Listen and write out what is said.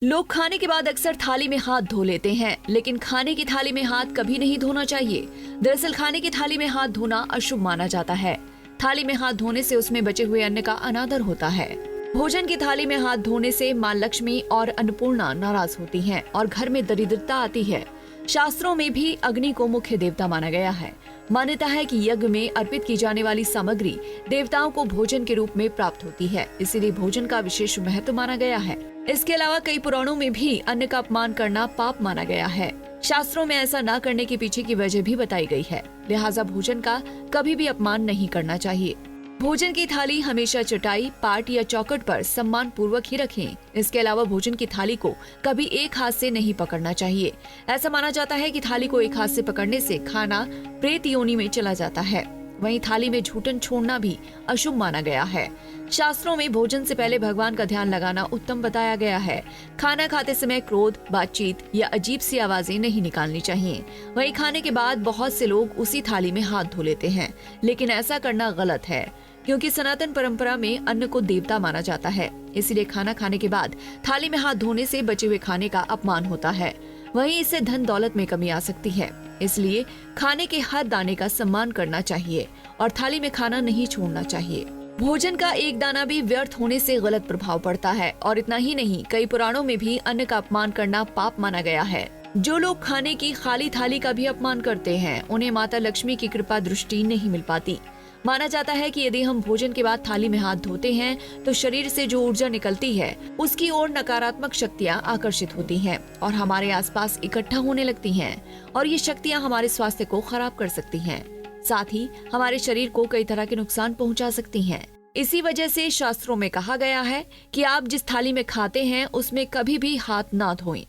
लोग खाने के बाद अक्सर थाली में हाथ धो लेते हैं, लेकिन खाने की थाली में हाथ कभी नहीं धोना चाहिए। दरअसल खाने की थाली में हाथ धोना अशुभ माना जाता है। थाली में हाथ धोने से उसमें बचे हुए अन्न का अनादर होता है। भोजन की थाली में हाथ धोने से माँ लक्ष्मी और अन्नपूर्णा नाराज होती हैं और घर में दरिद्रता आती है। शास्त्रों में भी अग्नि को मुख्य देवता माना गया है। मान्यता है कि यज्ञ में अर्पित की जाने वाली सामग्री देवताओं को भोजन के रूप में प्राप्त होती है, इसीलिए भोजन का विशेष महत्व माना गया है। इसके अलावा कई पुराणों में भी अन्न का अपमान करना पाप माना गया है। शास्त्रों में ऐसा न करने के पीछे की वजह भी बताई गई है। लिहाजा भोजन का कभी भी अपमान नहीं करना चाहिए। भोजन की थाली हमेशा चटाई, पाट या चौखट पर सम्मान पूर्वक ही रखें। इसके अलावा भोजन की थाली को कभी एक हाथ से नहीं पकड़ना चाहिए। ऐसा माना जाता है कि थाली को एक हाथ से पकड़ने से खाना प्रेत योनि में चला जाता है। वहीं थाली में झूठन छोड़ना भी अशुभ माना गया है। शास्त्रों में भोजन से पहले भगवान का ध्यान लगाना उत्तम बताया गया है। खाना खाते समय क्रोध, बातचीत या अजीब सी आवाजें नहीं निकालनी चाहिए। वहीं खाने के बाद बहुत से लोग उसी थाली में हाथ धो लेते हैं, लेकिन ऐसा करना गलत है, क्योंकि सनातन परंपरा में अन्न को देवता माना जाता है। इसलिए खाना खाने के बाद थाली में हाथ धोने से बचे हुए खाने का अपमान होता है। वहीं इससे धन दौलत में कमी आ सकती है। इसलिए खाने के हर दाने का सम्मान करना चाहिए और थाली में खाना नहीं छोड़ना चाहिए। भोजन का एक दाना भी व्यर्थ होने से गलत प्रभाव पड़ता है। और इतना ही नहीं, कई पुराणों में भी अन्न का अपमान करना पाप माना गया है। जो लोग खाने की खाली थाली का भी अपमान करते हैं, उन्हें माता लक्ष्मी की कृपा दृष्टि नहीं मिल पाती। माना जाता है कि यदि हम भोजन के बाद थाली में हाथ धोते हैं तो शरीर से जो ऊर्जा निकलती है उसकी ओर नकारात्मक शक्तियां आकर्षित होती हैं और हमारे आसपास इकट्ठा होने लगती हैं और ये शक्तियां हमारे स्वास्थ्य को खराब कर सकती हैं। साथ ही हमारे शरीर को कई तरह के नुकसान पहुंचा सकती हैं। इसी वजह से शास्त्रों में कहा गया है कि आप जिस थाली में खाते हैं उसमें कभी भी हाथ ना धोएं।